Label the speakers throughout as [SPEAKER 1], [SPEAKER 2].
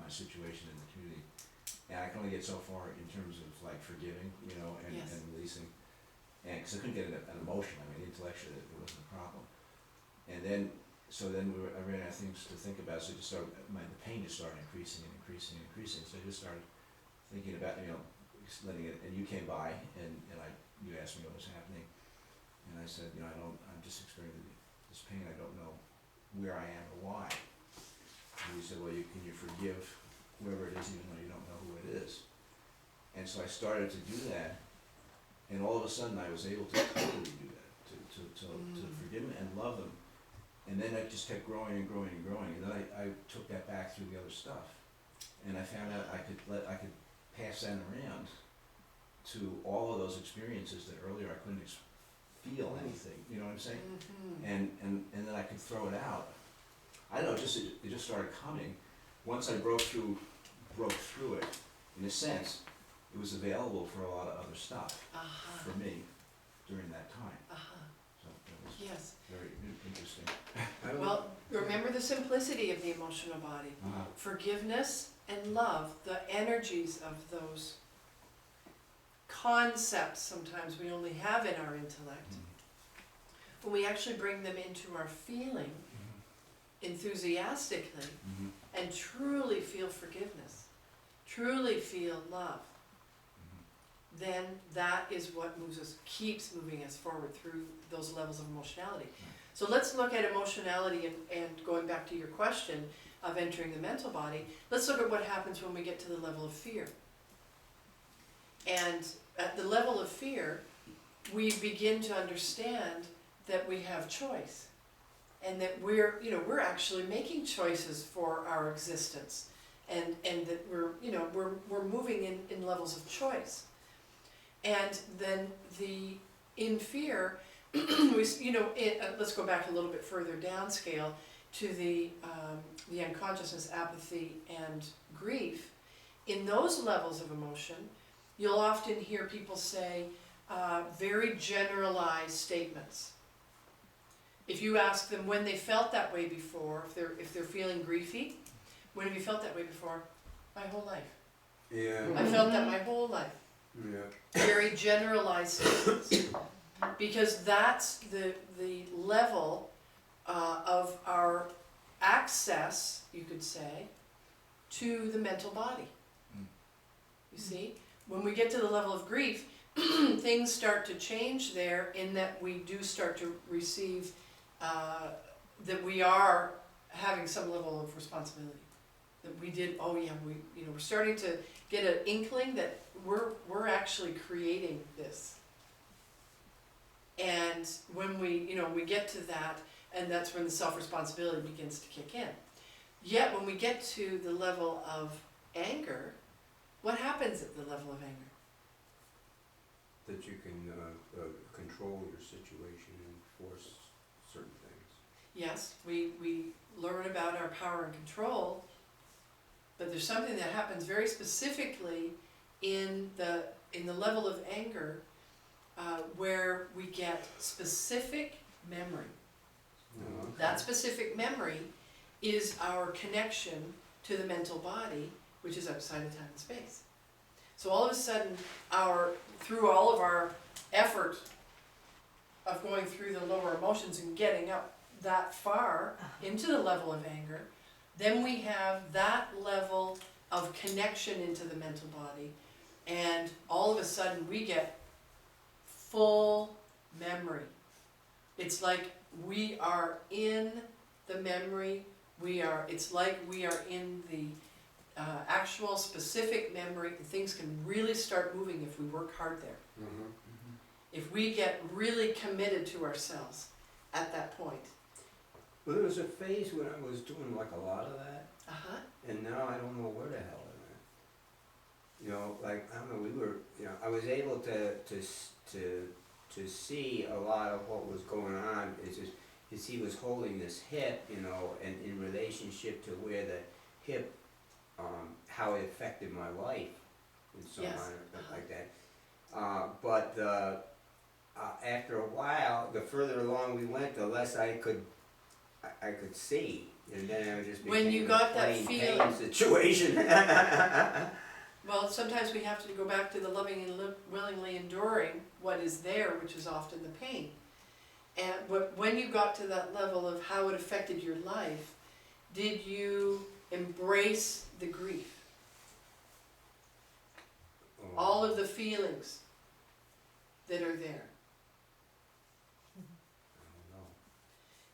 [SPEAKER 1] my situation in the community. And I can only get so far in terms of like forgiving, you know, and,
[SPEAKER 2] Yes.
[SPEAKER 1] and releasing. And, cause I couldn't get an emotion, I mean, intellectually, it wasn't a problem. And then, so then I ran out of things to think about, so it just started, the pain just started increasing and increasing and increasing, so I just started thinking about, you know, just letting it, and you came by, and you asked me what was happening, and I said, you know, I'm just experiencing this pain, I don't know where I am or why. And you said, well, can you forgive whoever it is, even though you don't know who it is? And so I started to do that, and all of a sudden I was able to totally do that, to forgive them and love them. And then it just kept growing and growing and growing, and then I took that back through the other stuff. And I found out I could pass that around to all of those experiences that earlier I couldn't feel anything, you know what I'm saying? And then I could throw it out. I don't know, it just started coming. Once I broke through it, in a sense, it was available for a lot of other stuff for me during that time. So that was
[SPEAKER 2] Yes.
[SPEAKER 1] very interesting.
[SPEAKER 2] Well, remember the simplicity of the emotional body. Forgiveness and love, the energies of those concepts sometimes we only have in our intellect. When we actually bring them into our feeling enthusiastically and truly feel forgiveness, truly feel love, then that is what keeps moving us forward through those levels of emotionality. So let's look at emotionality and going back to your question of entering the mental body, let's look at what happens when we get to the level of fear. And at the level of fear, we begin to understand that we have choice and that we're actually making choices for our existence, and that we're moving in levels of choice. And then in fear, let's go back a little bit further downscale to the unconsciousness, apathy, and grief. In those levels of emotion, you'll often hear people say very generalized statements. If you ask them when they felt that way before, if they're feeling griefy, when have you felt that way before? My whole life.
[SPEAKER 3] Yeah.
[SPEAKER 2] I felt that my whole life.
[SPEAKER 3] Yeah.
[SPEAKER 2] Very generalized statements, because that's the level of our access, you could say, to the mental body. You see, when we get to the level of grief, things start to change there, in that we do start to receive that we are having some level of responsibility. That we did, we're starting to get an inkling that we're actually creating this. And when we get to that, and that's when the self-responsibility begins to kick in. Yet when we get to the level of anger, what happens at the level of anger?
[SPEAKER 3] That you can control your situation and force certain things.
[SPEAKER 2] Yes, we learn about our power and control, but there's something that happens very specifically in the level of anger where we get specific memory.
[SPEAKER 3] Okay.
[SPEAKER 2] That specific memory is our connection to the mental body, which is outside of time and space. So all of a sudden, through all of our effort of going through the lower emotions and getting up that far into the level of anger, then we have that level of connection into the mental body, and all of a sudden we get full memory. It's like we are in the memory, it's like we are in the actual specific memory, and things can really start moving if we work hard there. If we get really committed to ourselves at that point.
[SPEAKER 3] Well, there was a phase when I was doing like a lot of that, and now I don't know where the hell I'm at. Like, I don't know, I was able to see a lot of what was going on. Is he was holding this hip, and in relationship to where the hip, how it affected my life, and so on, like that. But after a while, the further along we went, the less I could I could see, and then I just
[SPEAKER 2] When you
[SPEAKER 3] became
[SPEAKER 2] got
[SPEAKER 3] a
[SPEAKER 2] that
[SPEAKER 3] plain
[SPEAKER 2] feeling-
[SPEAKER 3] pain situation.
[SPEAKER 2] Well, sometimes we have to go back to the loving and willingly enduring what is there, which is often the pain. And when you got to that level of how it affected your life, did you embrace the grief? All of the feelings that are there.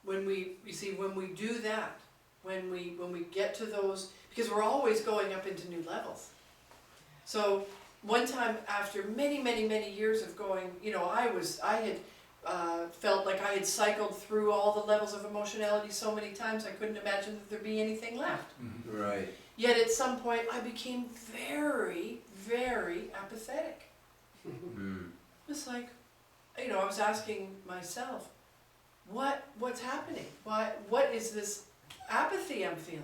[SPEAKER 2] When we do that, when we get to those, because we're always going up into new levels. So one time after many years of going, I had felt like I had cycled through all the levels of emotionality so many times I couldn't imagine that there'd be anything left.
[SPEAKER 3] Right.
[SPEAKER 2] Yet at some point I became very, very apathetic.
[SPEAKER 3] Mm.
[SPEAKER 2] It's like, I was asking myself, what's happening? What is this apathy I'm feeling?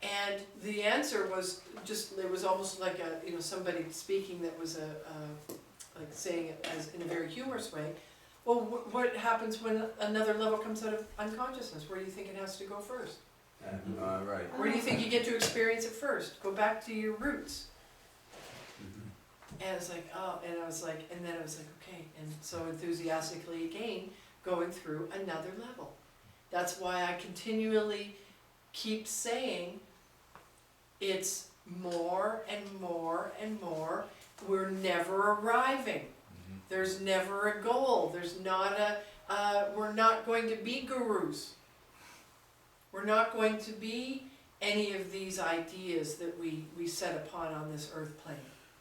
[SPEAKER 2] And the answer was it was almost like somebody speaking that was like saying it as in a very humorous way. Well, what happens when another level comes out of unconsciousness? Where do you think it has to go first?
[SPEAKER 3] Right.
[SPEAKER 2] Where do you think you get to experience it first? Go back to your roots. And it's like, and then I was like, okay. And so enthusiastically again, going through another level. That's why I continually keep saying it's more and more and more. We're never arriving. There's never a goal. There's not we're not going to be gurus. We're not going to be any of these ideas that we set upon on this earth plane.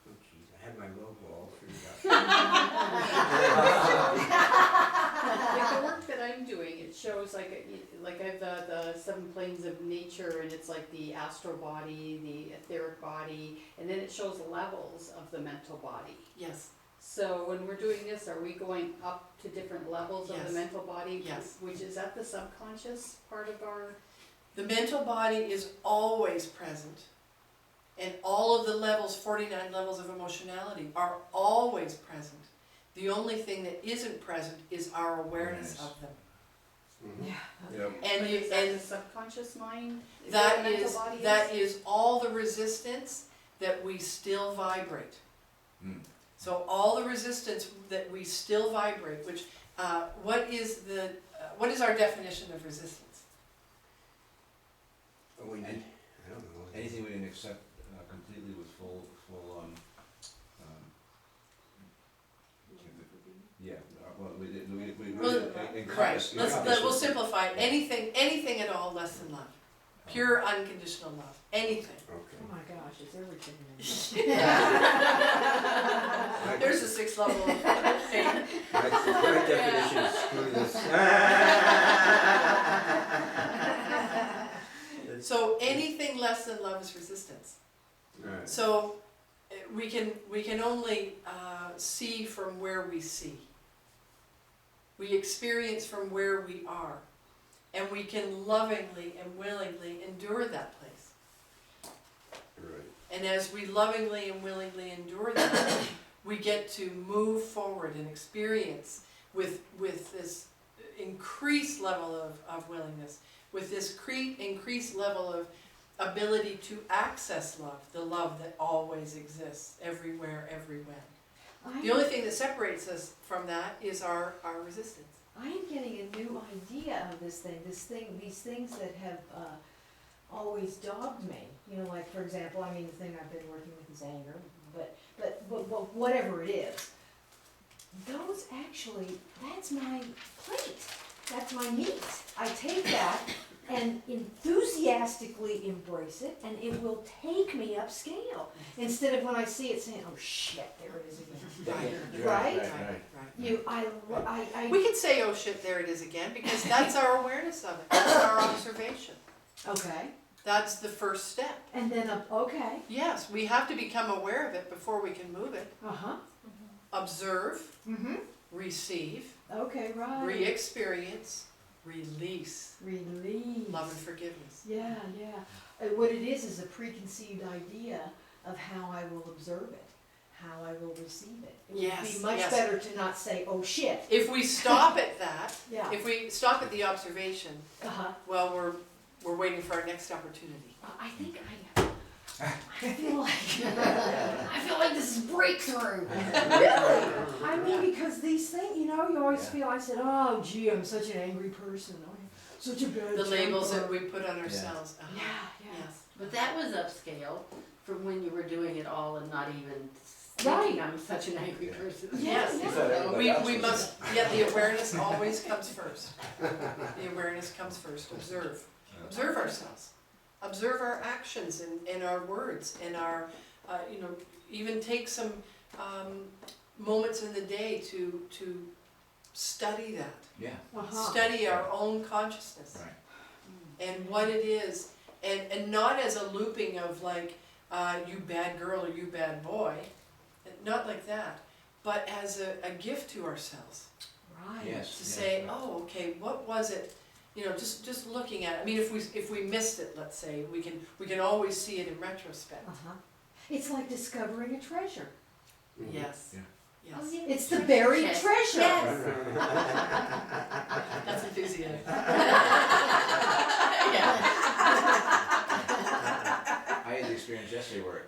[SPEAKER 3] Oh, jeez, I had my logo all screwed up.
[SPEAKER 4] Like the work that I'm doing, it shows like I have the 7 planes of nature, and it's like the astral body, the etheric body, and then it shows levels of the mental body.
[SPEAKER 2] Yes.
[SPEAKER 4] So when we're doing this, are we going up to different levels of
[SPEAKER 2] Yes.
[SPEAKER 4] the mental body?
[SPEAKER 2] Yes.
[SPEAKER 4] Which is that the subconscious part of our...
[SPEAKER 2] The mental body is always present. And all of the levels, 49 levels of emotionality, are always present. The only thing that isn't present is our awareness of them.
[SPEAKER 3] Mhm.
[SPEAKER 4] Yeah.
[SPEAKER 3] Yep.
[SPEAKER 2] And
[SPEAKER 4] Is that the subconscious mind?
[SPEAKER 2] that
[SPEAKER 4] where the mental
[SPEAKER 2] is
[SPEAKER 4] body
[SPEAKER 2] that is all the resistance that we still vibrate.
[SPEAKER 1] Mm.
[SPEAKER 2] So all the resistance that we still vibrate, which what is our definition of resistance?
[SPEAKER 3] Oh, I don't know.
[SPEAKER 1] Anything we didn't accept completely with full yeah, well, we encompass.
[SPEAKER 2] We'll simplify it. Anything at all less than love. Pure unconditional love. Anything.
[SPEAKER 3] Okay.
[SPEAKER 4] Oh my gosh, it's everything.
[SPEAKER 2] There's a 6th level of pain.
[SPEAKER 3] My definition is screw this.
[SPEAKER 2] So anything less than love is resistance.
[SPEAKER 3] Right.
[SPEAKER 2] So we can only see from where we see. We experience from where we are. And we can lovingly and willingly endure that place.
[SPEAKER 3] Right.
[SPEAKER 2] And as we lovingly and willingly endure that, we get to move forward and experience with this increased level of willingness, with this increased level of ability to access love, the love that always exists, everywhere, everywhere. The only thing that separates us from that is our resistance.
[SPEAKER 5] I am getting a new idea of this thing, these things that have always dogged me. Like for example, the thing I've been working with is anger, but whatever it is, those actually, that's my plate, that's my meat. I take that and enthusiastically embrace it, and it will take me upscale. Instead of when I see it saying, oh shit, there it is again. Right?
[SPEAKER 2] We can say, oh shit, there it is again, because that's our awareness of it. That's our observation.
[SPEAKER 5] Okay.
[SPEAKER 2] That's the first step.
[SPEAKER 5] And then, okay.
[SPEAKER 2] Yes, we have to become aware of it before we can move it.
[SPEAKER 5] Uh-huh.
[SPEAKER 2] Observe,
[SPEAKER 5] Mm-hmm.
[SPEAKER 2] receive,
[SPEAKER 5] Okay, right.
[SPEAKER 2] re-experience, release,
[SPEAKER 5] Release.
[SPEAKER 2] love and forgiveness.
[SPEAKER 5] Yeah, yeah. What it is a preconceived idea of how I will observe it, how I will receive it. It would
[SPEAKER 2] Yes,
[SPEAKER 5] be much
[SPEAKER 2] yes.
[SPEAKER 5] better to not say, oh shit.
[SPEAKER 2] If we stop at that,
[SPEAKER 5] Yeah.
[SPEAKER 2] if we stop at the observation,
[SPEAKER 5] Uh-huh.
[SPEAKER 2] well, we're waiting for our next opportunity.
[SPEAKER 5] I think I feel like this is breakthrough. Really? I mean, because these things, you always
[SPEAKER 1] Yeah.
[SPEAKER 5] feel, I said, oh gee, I'm such an angry person. I'm such a bad
[SPEAKER 2] The labels that
[SPEAKER 5] temper."
[SPEAKER 2] we put on ourselves.
[SPEAKER 5] Yeah, yeah.
[SPEAKER 2] Yes.
[SPEAKER 6] But that was upscale from when you were doing it all and not even
[SPEAKER 5] Right.
[SPEAKER 6] thinking I'm such an angry person.
[SPEAKER 2] Yes.
[SPEAKER 5] Yeah.
[SPEAKER 1] thought everybody else
[SPEAKER 2] We
[SPEAKER 1] was
[SPEAKER 2] must, yeah, the awareness always comes first. The awareness comes first. Observe. Observe ourselves. Observe our actions and our words and our, even take some moments in the day to study that.
[SPEAKER 1] Yeah,
[SPEAKER 5] Uh-huh.
[SPEAKER 2] Study our own consciousness
[SPEAKER 1] right.
[SPEAKER 2] and what it is. And not as a looping of like, you bad girl or you bad boy. Not like that. But as a gift to ourselves.
[SPEAKER 5] Right.
[SPEAKER 1] Yes.
[SPEAKER 2] To
[SPEAKER 1] yes,
[SPEAKER 2] say,
[SPEAKER 1] right.
[SPEAKER 2] oh, okay, what was it? Just looking at it. I mean, if we missed it, let's say, we can always see it in retrospect.
[SPEAKER 5] Uh-huh. It's like discovering a treasure.
[SPEAKER 2] Yes.
[SPEAKER 1] Yeah.
[SPEAKER 2] Yes.
[SPEAKER 6] Oh, yeah.
[SPEAKER 5] It's the buried
[SPEAKER 6] Yes.
[SPEAKER 5] treasure.
[SPEAKER 6] Yes.
[SPEAKER 2] That's enthusiasm.
[SPEAKER 1] I had the experience yesterday where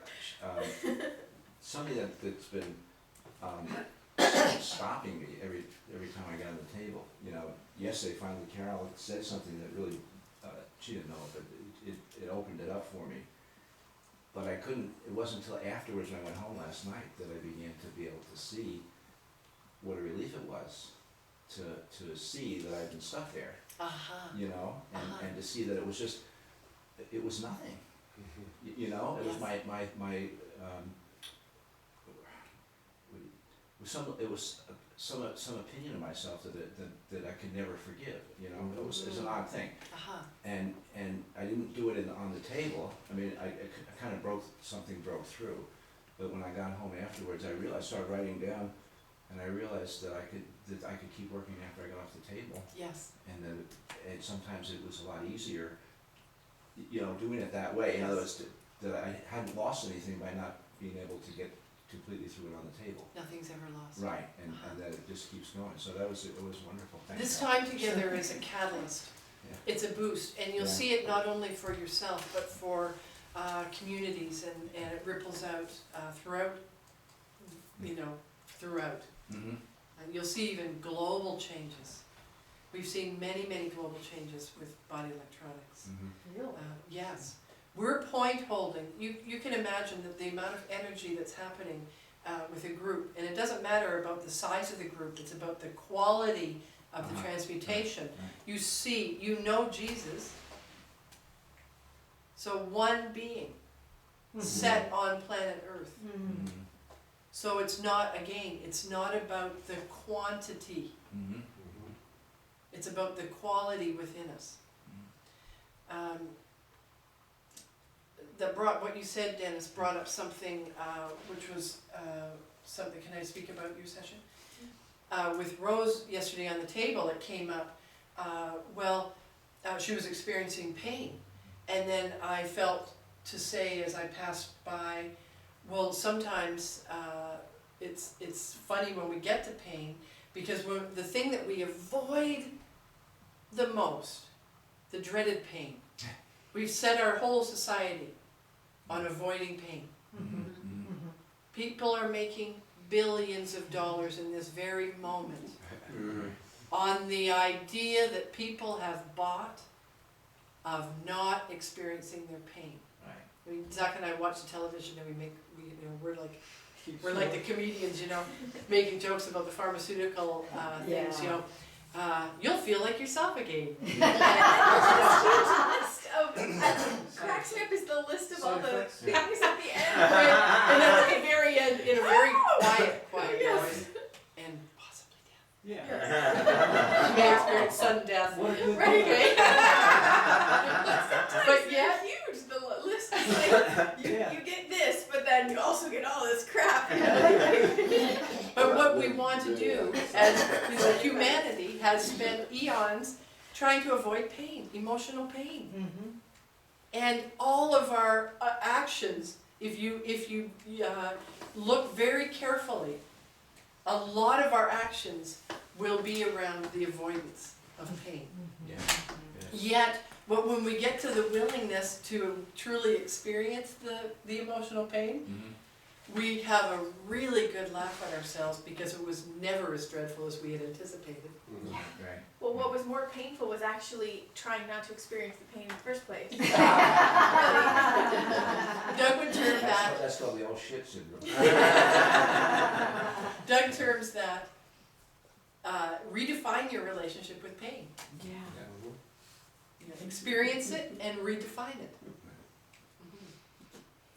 [SPEAKER 1] something that's been stopping me every time I got on the table. Yesterday finally Carol said something that really she didn't know, but it opened it up for me. But I couldn't. It wasn't until afterwards when I went home last night that I began to be able to see what a relief it was to see that I'd been stuck there.
[SPEAKER 2] Uh-huh.
[SPEAKER 1] And to see that it was just it was nothing. It was
[SPEAKER 2] Yes.
[SPEAKER 1] it was some opinion of myself that I could never forgive. It was an odd thing,
[SPEAKER 2] Uh-huh.
[SPEAKER 1] and I didn't do it on the table. I mean, I kind of broke through, but when I got home afterwards, I started writing down, and I realized that I could keep working after I got off the table,
[SPEAKER 2] Yes.
[SPEAKER 1] and and sometimes it was a lot easier, doing it that way. In other words, that I hadn't lost anything by not being able to get completely through it on the table.
[SPEAKER 2] Nothing's ever lost.
[SPEAKER 1] Right, and that it just keeps going. So it was wonderful. Thank
[SPEAKER 2] This
[SPEAKER 1] you.
[SPEAKER 2] time together is a catalyst.
[SPEAKER 1] Yeah.
[SPEAKER 2] It's a boost, and you'll
[SPEAKER 1] Yeah.
[SPEAKER 2] see it not only for yourself, but for communities, and it ripples out throughout, throughout.
[SPEAKER 1] Mm-hmm.
[SPEAKER 2] And you'll see even global changes. We've seen many, many global changes with body electronics.
[SPEAKER 1] Mm-hmm.
[SPEAKER 5] Really?
[SPEAKER 2] Yes, we're point holding. You can imagine that the amount of energy that's happening with a group, and it doesn't matter about the size of the group, it's about the quality of the
[SPEAKER 1] Uh-huh.
[SPEAKER 2] transmutation.
[SPEAKER 1] Right.
[SPEAKER 2] You see, Jesus, so one being set on planet Earth.
[SPEAKER 5] Mm.
[SPEAKER 1] Mm-hmm.
[SPEAKER 2] So it's not about the quantity,
[SPEAKER 1] Mm-hmm.
[SPEAKER 2] it's about the quality within us. What you said, Dennis, brought up something which was something. Can I speak about your session? With Rose yesterday on the table, it came up. She was experiencing pain, and then I felt to say as I passed by, well, sometimes it's funny when we get to pain, because the thing that we avoid the most, the dreaded pain. We've set our whole society on avoiding pain.
[SPEAKER 5] Mm-hmm.
[SPEAKER 1] Mm-hmm.
[SPEAKER 2] People are making billions of dollars in this very moment
[SPEAKER 3] Mm-hmm.
[SPEAKER 2] on the idea that people have bought of not experiencing their pain.
[SPEAKER 1] Right.
[SPEAKER 2] I mean, Zach and I watch the television, and we're like the comedians, making jokes about the pharmaceutical things,
[SPEAKER 5] Yeah.
[SPEAKER 2] you'll feel like yourself again.
[SPEAKER 7] Cracks me up is the list of all the
[SPEAKER 1] effects?
[SPEAKER 7] things at the end.
[SPEAKER 2] And then at the very end, in a very quiet
[SPEAKER 7] Yes.
[SPEAKER 2] voice, and possibly death.
[SPEAKER 1] Yeah.
[SPEAKER 2] You may experience sudden death.
[SPEAKER 1] What a good
[SPEAKER 7] Right.
[SPEAKER 2] Okay.
[SPEAKER 7] Sometimes
[SPEAKER 2] But
[SPEAKER 7] they're
[SPEAKER 2] yet-
[SPEAKER 7] huge. The list is like you get this, but then you also get all this crap.
[SPEAKER 2] But what we want to do as humanity has spent eons trying to avoid pain, emotional pain.
[SPEAKER 5] Mm-hmm.
[SPEAKER 2] And all of our actions if you look very carefully, a lot of our actions will be around the avoidance of pain.
[SPEAKER 1] Yeah.
[SPEAKER 2] Yet, but when we get to the willingness to truly experience the emotional pain,
[SPEAKER 1] Mm-hmm.
[SPEAKER 2] we have a really good laugh at ourselves because it was never as dreadful as we had anticipated.
[SPEAKER 1] Right.
[SPEAKER 7] Well, what was more painful was actually trying not to experience the pain in the first place.
[SPEAKER 2] Doug would term that,
[SPEAKER 1] That's called the old shit syndrome.
[SPEAKER 2] Doug terms that, redefine your relationship with pain.
[SPEAKER 5] Yeah.
[SPEAKER 2] You know, experience it and redefine it.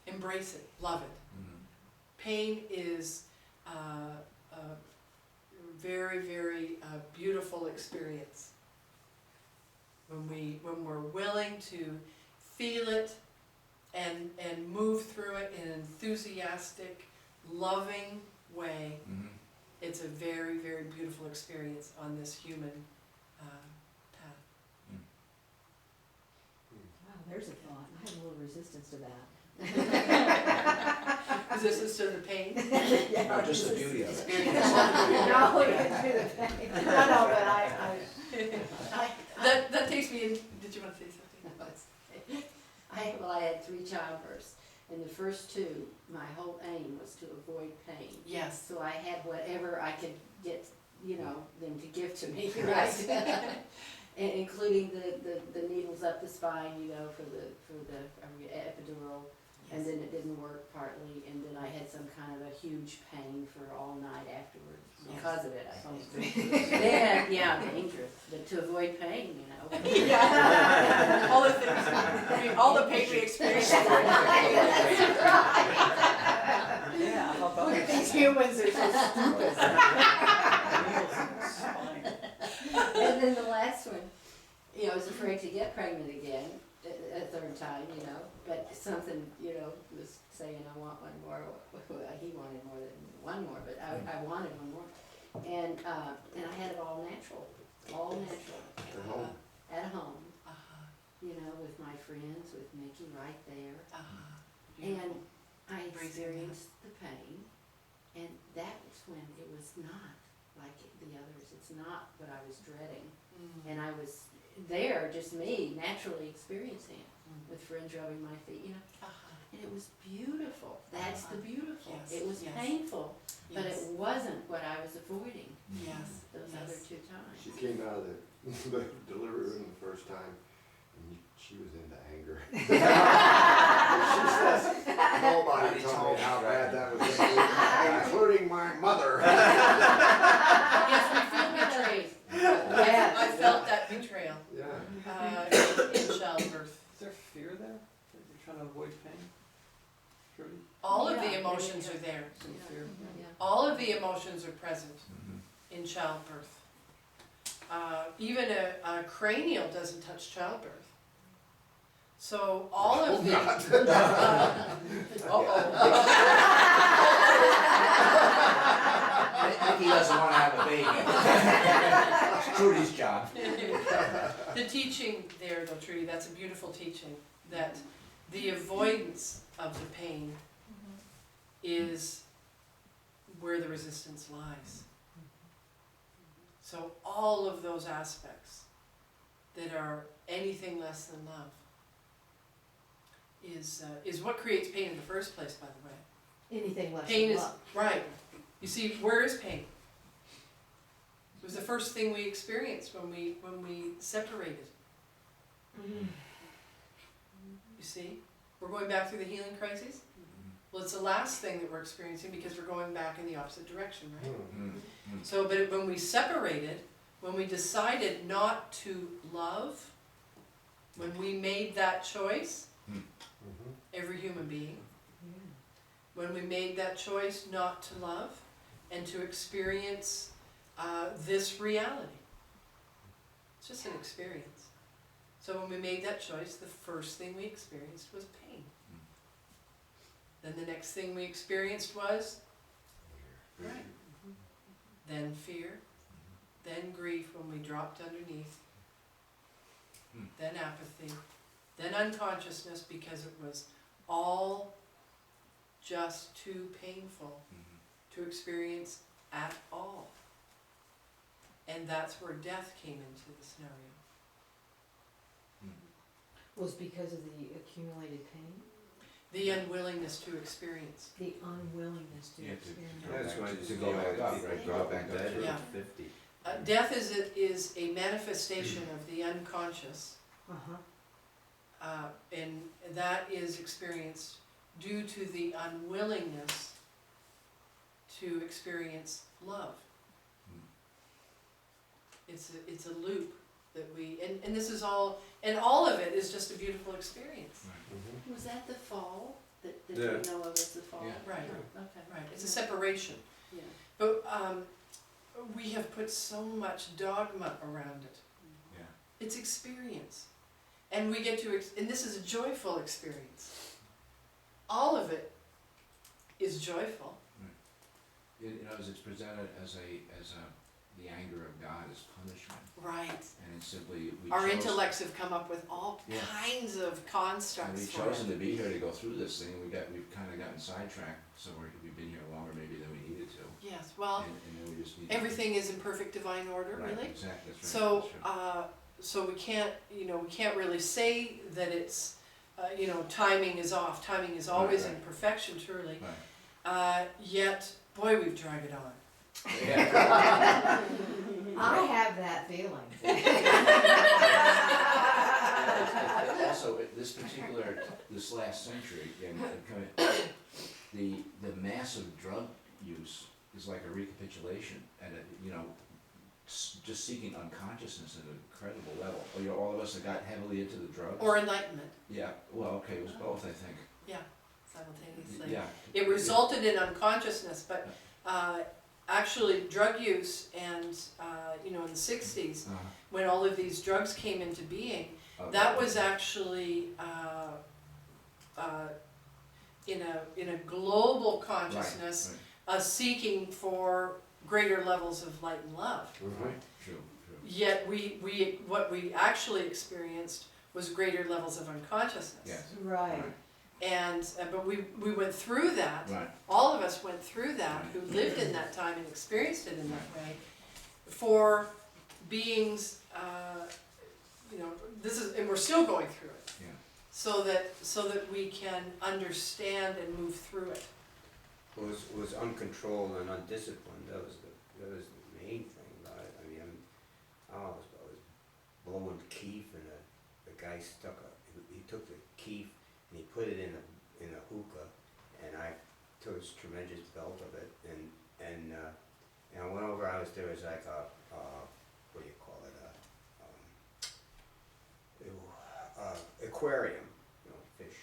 [SPEAKER 2] Embrace it, love it.
[SPEAKER 1] Mm-hmm.
[SPEAKER 2] Pain is a very, very beautiful experience. When we're willing to feel it and move through it in an enthusiastic, loving way,
[SPEAKER 1] Mm-hmm.
[SPEAKER 2] it's a very, very beautiful experience on this human path.
[SPEAKER 5] Wow, there's a thought. I have a little resistance to that.
[SPEAKER 2] Resistance to the pain.
[SPEAKER 1] No, just the beauty of it.
[SPEAKER 5] No, you can do the thing. No, but
[SPEAKER 2] That takes me in, did you want to say something?
[SPEAKER 6] No, it's- I had 3 childbirths, and the first 2, my whole aim was to avoid pain.
[SPEAKER 2] Yes.
[SPEAKER 6] So I had whatever I could get, them to give to me,
[SPEAKER 2] Right.
[SPEAKER 6] And including the needles up the spine, for the epidural, and then it didn't work partly, and then I had some kind of a huge pain for all night afterwards because of it, I think. Then, dangerous, but to avoid pain,
[SPEAKER 2] Yeah. All the things, all the pain we experienced.
[SPEAKER 4] Yeah, look at these humans, they're so stupid.
[SPEAKER 6] And then the last one, I was afraid to get pregnant again, a 3rd time, but something, was saying I want one more. He wanted more than one more, but I wanted one more. And I had it all natural. At home, with my friends, with Mickey right there. And I experienced the pain, and that was when it was not like the others. It's not what I was dreading. And I was there, just me, naturally experiencing it, with friends rubbing my feet, and it was beautiful. That's the beautiful.
[SPEAKER 2] Yes,
[SPEAKER 6] It was
[SPEAKER 2] yes.
[SPEAKER 6] painful, but it wasn't what I was avoiding
[SPEAKER 2] Yes.
[SPEAKER 6] those
[SPEAKER 2] Yes.
[SPEAKER 6] other 2 times.
[SPEAKER 8] She came out of the delivery room the first time, and she was into anger. She says, nobody told me how bad that was going to be, including my mother.
[SPEAKER 2] Yes, we feel betrayed.
[SPEAKER 6] Yes.
[SPEAKER 2] I felt that betrayal
[SPEAKER 8] Yeah.
[SPEAKER 2] in childbirth.
[SPEAKER 9] Is there fear there? That you're trying to avoid pain? Trudy?
[SPEAKER 2] All of the
[SPEAKER 6] Yeah.
[SPEAKER 2] emotions are there.
[SPEAKER 9] Some fear?
[SPEAKER 6] Yeah.
[SPEAKER 2] All of the emotions are present
[SPEAKER 1] Mm-hmm.
[SPEAKER 2] in childbirth. Even a cranial doesn't touch childbirth. So all of the.
[SPEAKER 1] Mickey doesn't want to have a baby. It's Trudy's job.
[SPEAKER 2] The teaching there, though, Trudy, that's a beautiful teaching, that the avoidance of the pain is where the resistance lies. So all of those aspects that are anything less than love is what creates pain in the first place, by the way.
[SPEAKER 5] Anything less
[SPEAKER 2] Pain
[SPEAKER 5] than
[SPEAKER 2] is,
[SPEAKER 5] love.
[SPEAKER 2] right. You see, where is pain? It was the first thing we experienced when we separated. You see? We're going back through the healing crises. Well, it's the last thing that we're experiencing because we're going back in the opposite direction, right?
[SPEAKER 1] Mm-hmm.
[SPEAKER 2] So, but when we separated, when we decided not to love, when we made that choice, every human being, when we made that choice not to love and to experience this reality. It's just an experience. So when we made that choice, the first thing we experienced was pain. Then the next thing we experienced was, right, then fear, then grief when we dropped underneath, then apathy, then unconsciousness because it was all just too painful
[SPEAKER 1] Mhm.
[SPEAKER 2] to experience at all. And that's where death came into the scenario.
[SPEAKER 5] Was because of the accumulated pain,
[SPEAKER 2] The unwillingness to experience.
[SPEAKER 5] the unwillingness to
[SPEAKER 1] Yeah, to-
[SPEAKER 5] experience.
[SPEAKER 1] to-
[SPEAKER 3] That's why
[SPEAKER 1] To go back up, right,
[SPEAKER 3] Drop
[SPEAKER 1] back up
[SPEAKER 3] dead
[SPEAKER 1] through.
[SPEAKER 2] Yeah.
[SPEAKER 3] at 50.
[SPEAKER 2] Death is a manifestation of the unconscious,
[SPEAKER 5] Uh-huh.
[SPEAKER 2] and that is experienced due to the unwillingness to experience love.
[SPEAKER 1] Mm.
[SPEAKER 2] It's a loop that and this is all, and all of it is just a beautiful experience.
[SPEAKER 1] Right.
[SPEAKER 6] Was that the fall that we
[SPEAKER 3] Yeah.
[SPEAKER 6] know of as the fall?
[SPEAKER 1] Yeah.
[SPEAKER 2] Right.
[SPEAKER 6] Okay.
[SPEAKER 2] Right, it's a separation.
[SPEAKER 6] Yeah.
[SPEAKER 2] But we have put so much dogma around it.
[SPEAKER 1] Yeah.
[SPEAKER 2] It's experience. And we get to, and this is a joyful experience. All of it is joyful.
[SPEAKER 1] You know, as it's presented as the anger of God as punishment,
[SPEAKER 2] Right.
[SPEAKER 1] and it's simply, we
[SPEAKER 2] Our
[SPEAKER 1] chose-
[SPEAKER 2] intellects have come up with all
[SPEAKER 1] Yeah.
[SPEAKER 2] kinds of
[SPEAKER 1] And
[SPEAKER 2] constructs
[SPEAKER 1] we've
[SPEAKER 2] for
[SPEAKER 1] chosen
[SPEAKER 2] it.
[SPEAKER 1] to be here to go through this thing, we've kinda gotten sidetracked, so we've been here longer maybe than we needed to.
[SPEAKER 2] Yes, well,
[SPEAKER 1] And then we just need to.
[SPEAKER 2] everything is in perfect divine order,
[SPEAKER 1] Right,
[SPEAKER 2] really.
[SPEAKER 1] exactly, that's right.
[SPEAKER 2] So,
[SPEAKER 1] that's right.
[SPEAKER 2] so we can't, we can't really say that it's, timing is off. Timing is always in
[SPEAKER 1] right.
[SPEAKER 2] perfection, truly.
[SPEAKER 1] Right.
[SPEAKER 2] Yet, boy, we've dragged it on.
[SPEAKER 1] Yeah.
[SPEAKER 5] I have that feeling.
[SPEAKER 1] Also, this last century, the massive drug use is like a recapitulation, and just seeking unconsciousness at an incredible level. All of us that got heavily into the drugs.
[SPEAKER 2] Or enlightenment,
[SPEAKER 1] Yeah, well, okay, it was both, I think.
[SPEAKER 2] simultaneously.
[SPEAKER 1] Yeah.
[SPEAKER 2] It resulted in unconsciousness, but actually drug use and, in the 60s, when all of these drugs came into being, that was actually in a global consciousness, seeking for greater levels of light and love.
[SPEAKER 1] Right, true.
[SPEAKER 2] Yet what we actually experienced was greater levels of unconsciousness.
[SPEAKER 1] Yes.
[SPEAKER 5] Right.
[SPEAKER 2] And but we went through that.
[SPEAKER 1] Right.
[SPEAKER 2] All of us went through that, who lived in that time and experienced it in that way, for beings. And we're still going through it.
[SPEAKER 1] Yeah.
[SPEAKER 2] So that we can understand and move through it.
[SPEAKER 3] Was uncontrolled and undisciplined. That was the main thing about it. I mean, I was blowing keef, and the guy he took the keef and he put it in a hookah, and I took this tremendous belt of it, and I went over. There was like a what do you call it? Aquarium, fish,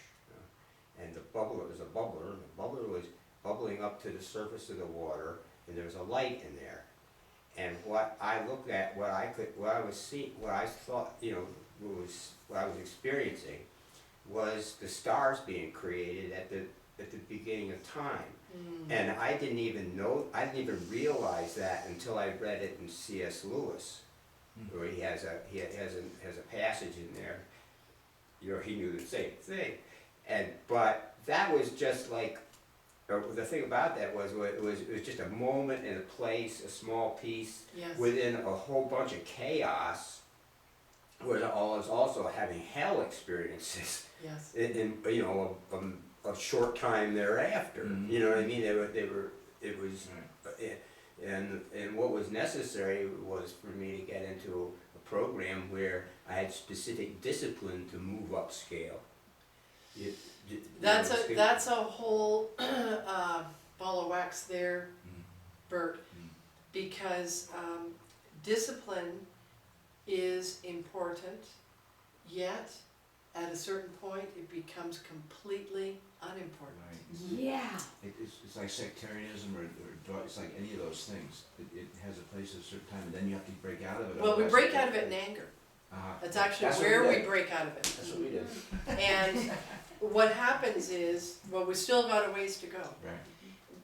[SPEAKER 3] and the bubbler, it was a bubbler, and the bubbler was bubbling up to the surface of the water, and there was a light in there. And what I looked at, what I was seeing, what I thought, what I was experiencing, was the stars being created at the beginning of time. And I didn't even realize that until I read it in C.S. Lewis, where he has a passage in there. He knew the same thing, but that was just like, the thing about that was it was just a moment and a place, a small piece
[SPEAKER 2] Yes.
[SPEAKER 3] within a whole bunch of chaos, where I was also having hell experiences
[SPEAKER 2] Yes.
[SPEAKER 3] in a short time thereafter.
[SPEAKER 1] Mhm.
[SPEAKER 3] You know what I mean? It was. And what was necessary was for me to get into a program where I had specific discipline to move upscale.
[SPEAKER 2] That's a whole ball of wax there, Bert, because discipline is important, yet at a certain point it becomes completely unimportant.
[SPEAKER 1] Right.
[SPEAKER 5] Yeah.
[SPEAKER 1] It's like sectarianism it's like any of those things. It has a place at a certain time, and then you have to break out of it.
[SPEAKER 2] Well, we
[SPEAKER 1] otherwise
[SPEAKER 2] break out of it in anger. That's actually
[SPEAKER 1] That's what
[SPEAKER 2] where we
[SPEAKER 1] did.
[SPEAKER 2] break out of it.
[SPEAKER 1] That's what we did.
[SPEAKER 2] And what happens is, we still got a ways to go.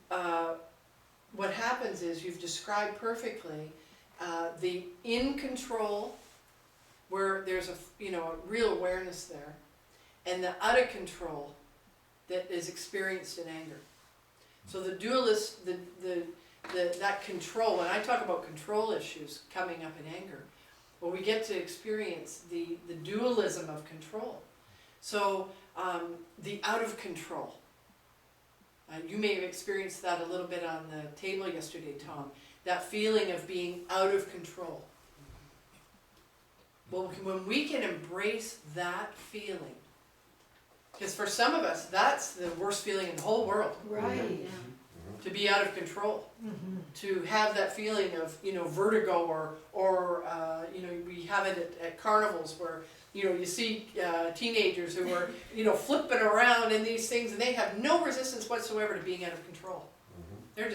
[SPEAKER 1] Right.
[SPEAKER 2] What happens is, you've described perfectly, the in control, where there's a real awareness there, and the out of control, that is experienced in anger. So the dualist, that control, when I talk about control issues coming up in anger, well, we get to experience the dualism of control. So the out of control. You may have experienced that a little bit on the table yesterday, Tom. That feeling of being out of control. Well, when we can embrace that feeling, because for some of us, that's the worst feeling in the whole world,
[SPEAKER 5] Right.
[SPEAKER 2] to be out of control.
[SPEAKER 5] Mhm.
[SPEAKER 2] To have that feeling of, vertigo, or we have it at carnivals where, you see teenagers who are, flipping around in these things, and they have no resistance whatsoever to being out of control. They're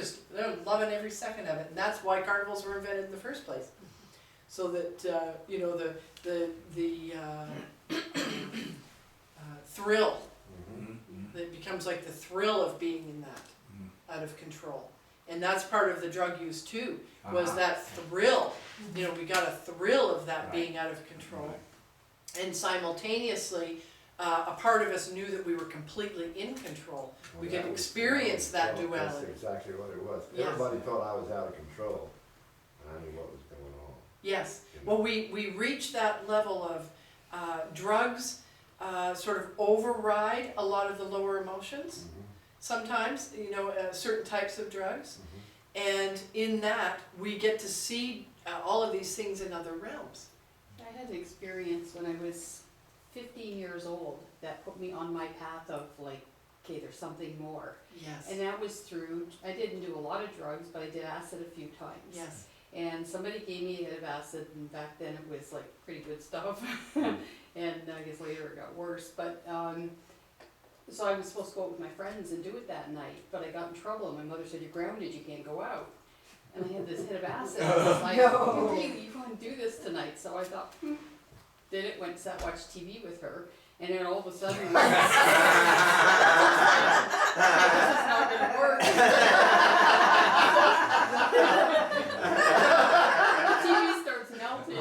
[SPEAKER 2] loving every second of it, and that's why carnivals were invented in the first place. So that, the thrill, that becomes like the thrill of being in that, out of control. And that's part of the drug use too, was that thrill. We got a thrill of that being out of control. And simultaneously, a part of us knew that we were completely in control. We could experience that duality.
[SPEAKER 8] That's exactly what it was.
[SPEAKER 2] Yes.
[SPEAKER 8] Everybody thought I was out of control, and I knew what was going on.
[SPEAKER 2] Yes. Well, we reach that level of drugs sort of override a lot of the lower emotions. Sometimes, certain types of drugs. And in that, we get to see all of these things in other realms.
[SPEAKER 4] I had an experience when I was 15 years old that put me on my path of like, okay, there's something more.
[SPEAKER 2] Yes.
[SPEAKER 4] And that was through, I didn't do a lot of drugs, but I did acid a few times.
[SPEAKER 2] Yes.
[SPEAKER 4] And somebody gave me a hit of acid, and back then it was like pretty good stuff. And I guess later it got worse. But so I was supposed to go out with my friends and do it that night, but I got in trouble, and my mother said, "You're grounded, you can't go out." And I had this hit of acid. I was like,
[SPEAKER 5] No.
[SPEAKER 4] "Really, you want to do this tonight?" So I thought, did it, went sat, watched TV with her, and then all of a sudden, this is not going to work. The TV starts melting.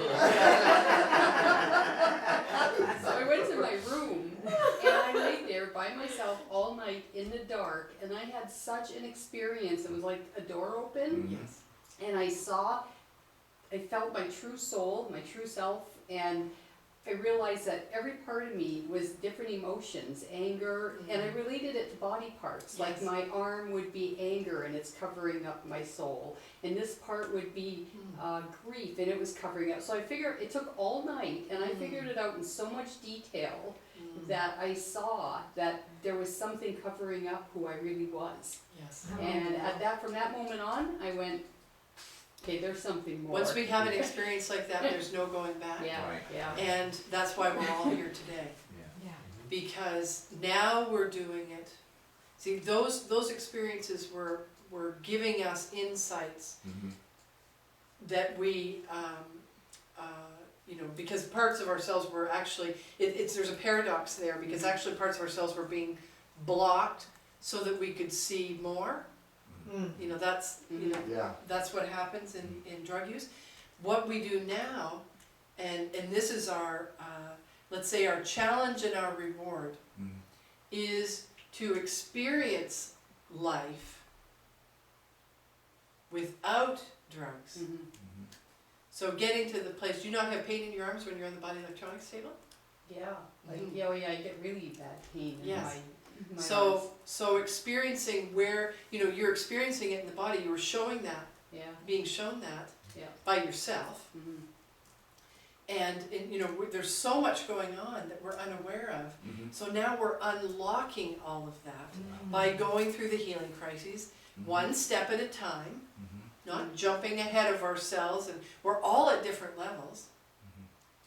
[SPEAKER 4] So I went to my room, and I laid there by myself all night in the dark, and I had such an experience. It was like a door opened,
[SPEAKER 2] Yes.
[SPEAKER 4] and I felt my true soul, my true self, and I realized that every part of me was different emotions, anger, and I related it to body parts. Like
[SPEAKER 2] Yes.
[SPEAKER 4] my arm would be anger, and it's covering up my soul, and this part would be grief, and it was covering up. So I figured it took all night, and I figured it out in so much detail that I saw that there was something covering up who I really was.
[SPEAKER 2] Yes.
[SPEAKER 4] And from that moment on, I went, okay, there's something more.
[SPEAKER 2] Once we have an experience like that, there's no going back.
[SPEAKER 4] Yeah,
[SPEAKER 1] Right.
[SPEAKER 4] yeah.
[SPEAKER 2] And that's why we're all here today.
[SPEAKER 5] Yeah.
[SPEAKER 2] Because now we're doing it. See, those experiences were giving us insights that we, because parts of ourselves were actually, there's a paradox there, because actually parts of ourselves were being blocked so that we could see more. That's,
[SPEAKER 8] Yeah.
[SPEAKER 2] that's what happens in drug use. What we do now, and this is our, let's say our challenge and our reward, is to experience life without drugs. So getting to the place, do you not have pain in your arms when you're on the body electronics table?
[SPEAKER 4] Yeah, like, I get really bad pain in
[SPEAKER 2] Yes.
[SPEAKER 4] my arms.
[SPEAKER 2] So experiencing where, you're experiencing it in the body, you were showing that,
[SPEAKER 4] Yeah,
[SPEAKER 2] being shown that
[SPEAKER 4] yeah.
[SPEAKER 2] by yourself. And there's so much going on that we're unaware of. So now we're unlocking all of that by going through the healing crises, one step at a time, not jumping ahead of ourselves, and we're all at different levels.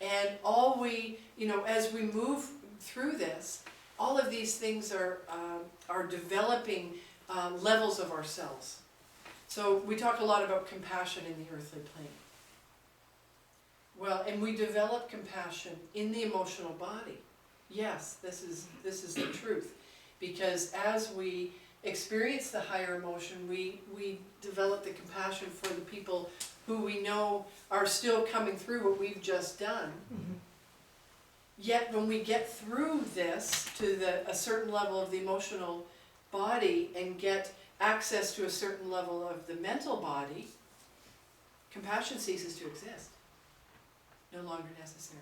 [SPEAKER 2] And all we, as we move through this, all of these things are developing levels of ourselves. So we talk a lot about compassion in the earthly plane. Well, and we develop compassion in the emotional body. Yes, this is the truth. Because as we experience the higher emotion, we develop the compassion for the people who we know are still coming through what we've just done. Yet when we get through this to a certain level of the emotional body and get access to a certain level of the mental body, compassion ceases to exist. No longer necessary.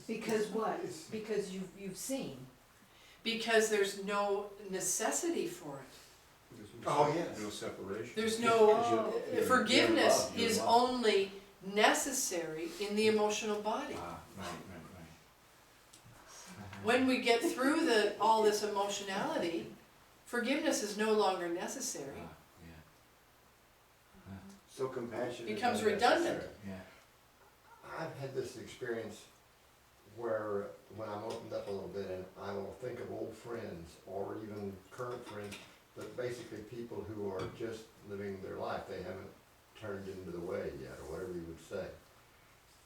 [SPEAKER 5] Because what? Because you've seen.
[SPEAKER 2] Because there's no necessity for it.
[SPEAKER 8] Oh, yes.
[SPEAKER 10] No separation.
[SPEAKER 2] There's
[SPEAKER 1] Because
[SPEAKER 2] no,
[SPEAKER 1] you're
[SPEAKER 2] forgiveness
[SPEAKER 1] loved, you're
[SPEAKER 2] is
[SPEAKER 1] loved.
[SPEAKER 2] only necessary in the emotional body.
[SPEAKER 1] Right.
[SPEAKER 2] When we get through all this emotionality, forgiveness is no longer necessary.
[SPEAKER 8] So compassion is
[SPEAKER 2] Becomes
[SPEAKER 8] unnecessary.
[SPEAKER 2] redundant.
[SPEAKER 1] Yeah.
[SPEAKER 8] I've had this experience where when I'm opened up a little bit and I will think of old friends or even current friends, but basically people who are just living their life, they haven't turned into the way yet, or whatever you would say.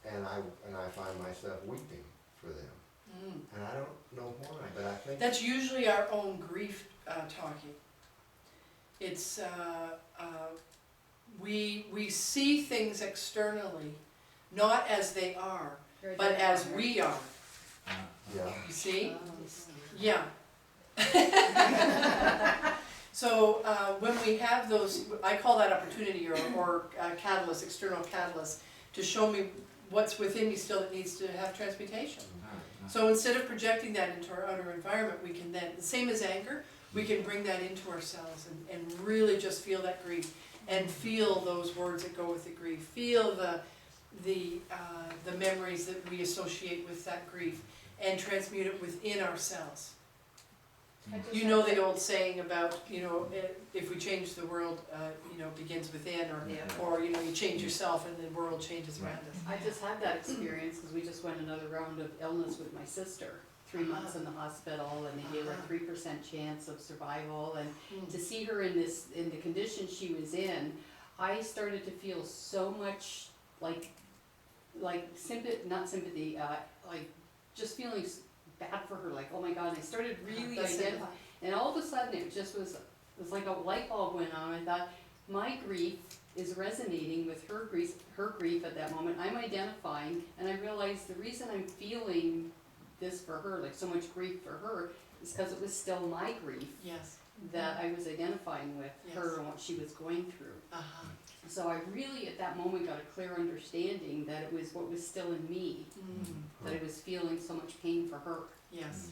[SPEAKER 8] And I find myself weeping for them. And I don't know why, but I think
[SPEAKER 2] That's usually our own grief talking. It's, we see things externally, not as they are,
[SPEAKER 4] You're
[SPEAKER 2] but as
[SPEAKER 4] identifying,
[SPEAKER 2] we are.
[SPEAKER 8] yeah.
[SPEAKER 2] You see?
[SPEAKER 6] Oh,
[SPEAKER 2] Yeah. So when we have those, I call that opportunity or catalyst, external catalyst, to show me what's within me still that needs to have transmutation. So instead of projecting that into our outer environment, we can then, the same as anger, we can bring that into ourselves and really just feel that grief and feel those words that go with the grief. Feel the memories that we associate with that grief and transmute it within ourselves.
[SPEAKER 4] I just
[SPEAKER 2] You
[SPEAKER 4] had
[SPEAKER 2] know
[SPEAKER 4] that-
[SPEAKER 2] the old saying about, if we change the world, begins within, or you change yourself and the world changes around us.
[SPEAKER 4] I just had that experience because we just went another round of illness with my sister. 3 months in the hospital, and they gave her a 3% chance of survival. And to see her in the condition she was in, I started to feel so much like sympathy, not sympathy, like just feeling bad for her. Like, oh my God! And I started really identifying. And all of a sudden, it was like a light bulb went on. I thought, my grief is resonating with her grief at that moment. I'm identifying, and I realized the reason I'm feeling this for her, like so much grief for her, is because it was still my grief
[SPEAKER 2] Yes.
[SPEAKER 4] that I was identifying with her
[SPEAKER 2] Yes.
[SPEAKER 4] and what she was going through.
[SPEAKER 2] Uh-huh.
[SPEAKER 4] So I really, at that moment, got a clear understanding that it was what was still in me, that I was feeling so much pain for her.
[SPEAKER 2] Yes.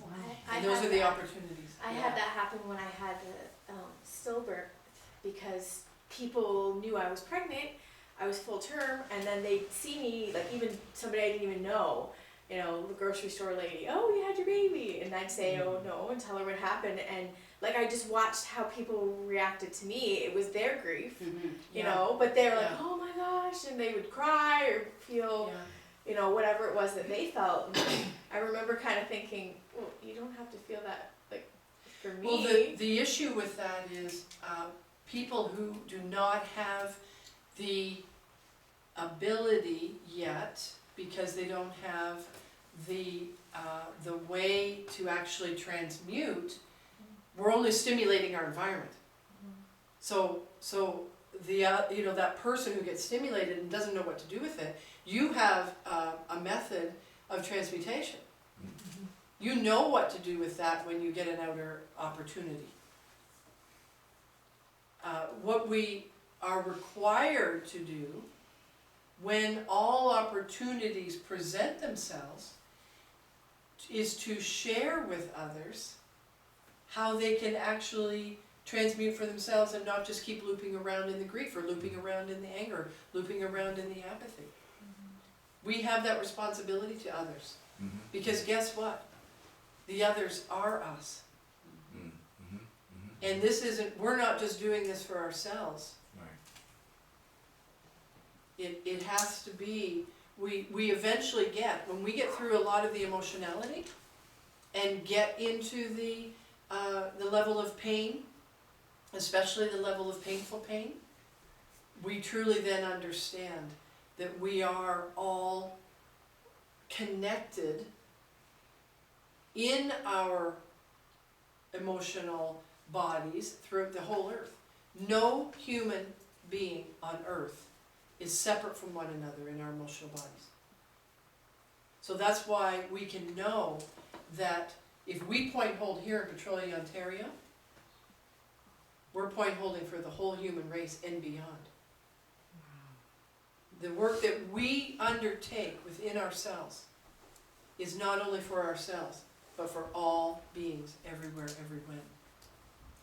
[SPEAKER 7] I
[SPEAKER 2] And those
[SPEAKER 7] had
[SPEAKER 2] are the
[SPEAKER 7] that.
[SPEAKER 2] opportunities.
[SPEAKER 7] I had that happen when I had the stillbirth, because people knew I was pregnant, I was full term, and then they'd see me, like even somebody I didn't even know, the grocery store lady, oh, you had your baby, and I'd say, oh no, and tell her what happened, and like I just watched how people reacted to me. It was their grief, you know, but they were like,
[SPEAKER 2] Yeah.
[SPEAKER 7] oh my gosh, and they would cry or feel,
[SPEAKER 2] Yeah.
[SPEAKER 7] whatever it was that they felt. And I remember kind of thinking, well, you don't have to feel that, like, for me.
[SPEAKER 2] Well, the issue with that is people who do not have the ability yet, because they don't have the way to actually transmute, we're only stimulating our environment. So the that person who gets stimulated and doesn't know what to do with it, you have a method of transmutation. You know what to do with that when you get an outer opportunity. What we are required to do when all opportunities present themselves is to share with others how they can actually transmute for themselves and not just keep looping around in the grief or looping around in the anger, looping around in the apathy. We have that responsibility to others, because guess what? The others are us. And we're not just doing this for ourselves. It has to be, we eventually when we get through a lot of the emotionality and get into the level of pain, especially the level of painful pain, we truly then understand that we are all connected in our emotional bodies throughout the whole earth. No human being on earth is separate from one another in our emotional bodies. So that's why we can know that if we point hold here in Petrolia, Ontario, we're point holding for the whole human race and beyond. The work that we undertake within ourselves is not only for ourselves, but for all beings, everywhere, every when.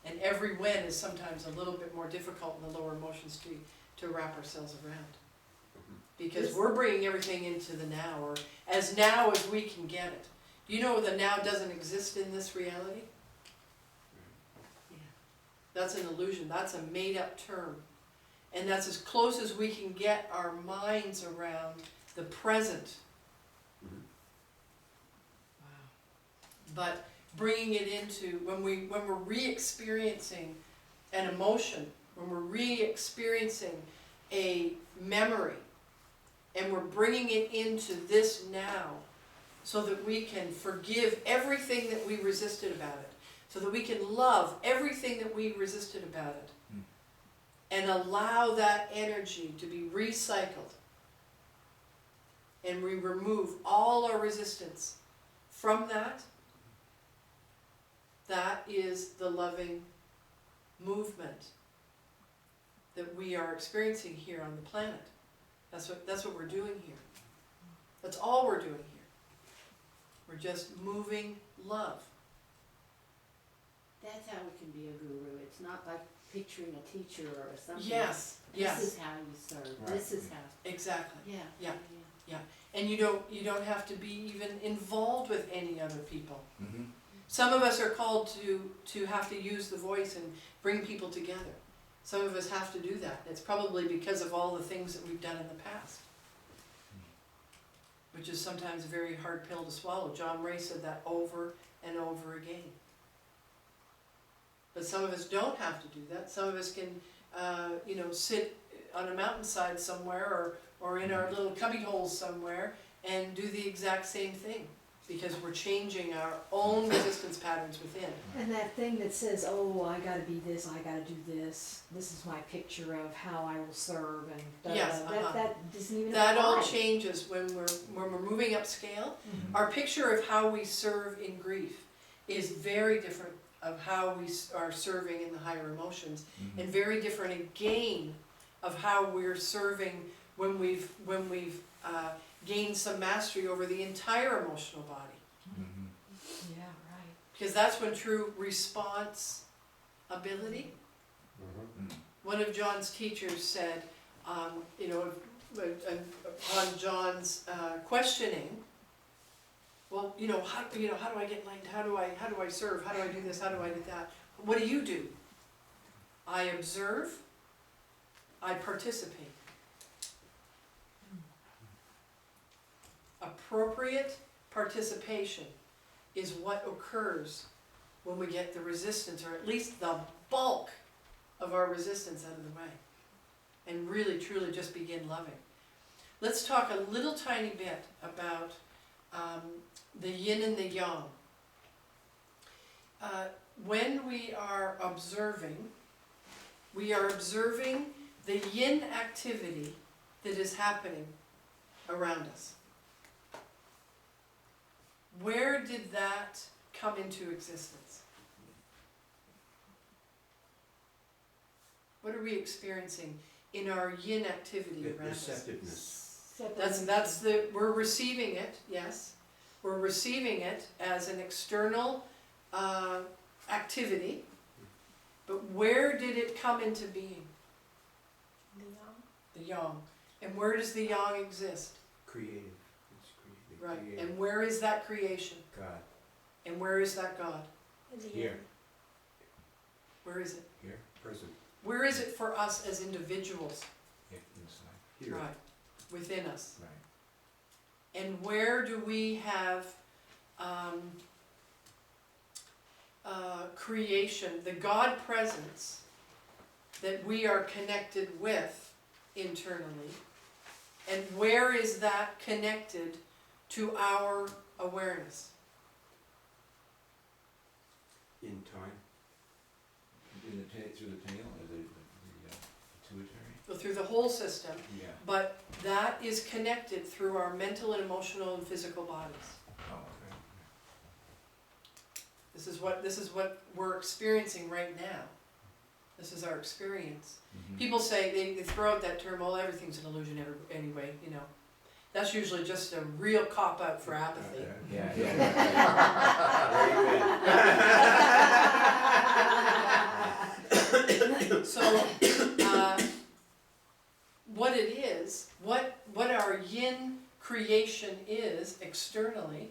[SPEAKER 2] And every when is sometimes a little bit more difficult in the lower emotions to wrap ourselves around. Because we're bringing everything into the now, or as now as we can get it. Do you know the now doesn't exist in this reality?
[SPEAKER 6] Yeah.
[SPEAKER 2] That's an illusion, that's a made-up term. And that's as close as we can get our minds around the present. But bringing it into, when we're re-experiencing an emotion, when we're re-experiencing a memory, and we're bringing it into this now, so that we can forgive everything that we resisted about it, so that we can love everything that we resisted about it, and allow that energy to be recycled, and we remove all our resistance from that. That is the loving movement that we are experiencing here on the planet. That's what we're doing here. That's all we're doing here. We're just moving love.
[SPEAKER 6] That's how we can be a guru. It's not like picturing a teacher or something.
[SPEAKER 2] Yes,
[SPEAKER 6] This
[SPEAKER 2] yes,
[SPEAKER 6] is how you serve.
[SPEAKER 1] Right.
[SPEAKER 6] This is how.
[SPEAKER 2] exactly.
[SPEAKER 6] Yeah.
[SPEAKER 2] Yeah. And you don't have to be even involved with any other people.
[SPEAKER 1] Mm-hmm.
[SPEAKER 2] Some of us are called to have to use the voice and bring people together. Some of us have to do that. It's probably because of all the things that we've done in the past, which is sometimes a very hard pill to swallow. John Ray said that over and over again. But some of us don't have to do that. Some of us can, sit on a mountainside somewhere or in our little cubby holes somewhere and do the exact same thing, because we're changing our own resistance patterns within.
[SPEAKER 5] And that thing that says, oh, I gotta be this, I gotta do this is my picture of how I will serve, and da, da,
[SPEAKER 2] Yes,
[SPEAKER 5] da. That doesn't even
[SPEAKER 2] That all
[SPEAKER 5] apply.
[SPEAKER 2] changes when we're moving upscale.
[SPEAKER 5] Mhm.
[SPEAKER 2] Our picture of how we serve in grief is very different of how we are serving in the higher emotions, and very different again of how we're serving when we've gained some mastery over the entire emotional body.
[SPEAKER 5] Yeah, right.
[SPEAKER 2] Because that's when true response ability. One of John's teachers said, upon John's questioning, well, how do I get light? How do I serve? How do I do this? How do I do that? What do? I observe, I participate. Appropriate participation is what occurs when we get the resistance, or at least the bulk of our resistance out of the way, and really truly just begin loving. Let's talk a little tiny bit about the yin and the yang. When we are observing the yin activity that is happening around us. Where did that come into existence? What are we experiencing in our yin activity around us?
[SPEAKER 3] Receptiveness.
[SPEAKER 2] We're receiving it, yes. We're receiving it as an external activity, but where did it come into being? The yang. And where does the yang exist?
[SPEAKER 3] Creative. It's creative.
[SPEAKER 2] Right.
[SPEAKER 3] Creative.
[SPEAKER 2] And where is that creation?
[SPEAKER 3] God.
[SPEAKER 2] And where is that God?
[SPEAKER 1] Here.
[SPEAKER 2] Where is it?
[SPEAKER 1] Here.
[SPEAKER 3] Present.
[SPEAKER 2] Where is it for us as individuals?
[SPEAKER 1] Inside.
[SPEAKER 3] Here.
[SPEAKER 2] Right. Within us.
[SPEAKER 1] Right.
[SPEAKER 2] And where do we have creation, the God presence that we are connected with internally, and where is that connected to our awareness?
[SPEAKER 3] In time.
[SPEAKER 1] Through the tail, or the Pituitary?
[SPEAKER 2] Go through the whole system,
[SPEAKER 1] Yeah.
[SPEAKER 2] but that is connected through our mental and emotional and physical bodies.
[SPEAKER 1] Oh, okay.
[SPEAKER 2] This is what we're experiencing right now. This is our experience.
[SPEAKER 1] Mhm.
[SPEAKER 2] People say, they throw out that term, well, everything's an illusion anyway, you know. That's usually just a real cop-out for apathy.
[SPEAKER 1] Okay. Yeah, yeah.
[SPEAKER 2] So, what it is, what our yin creation is externally,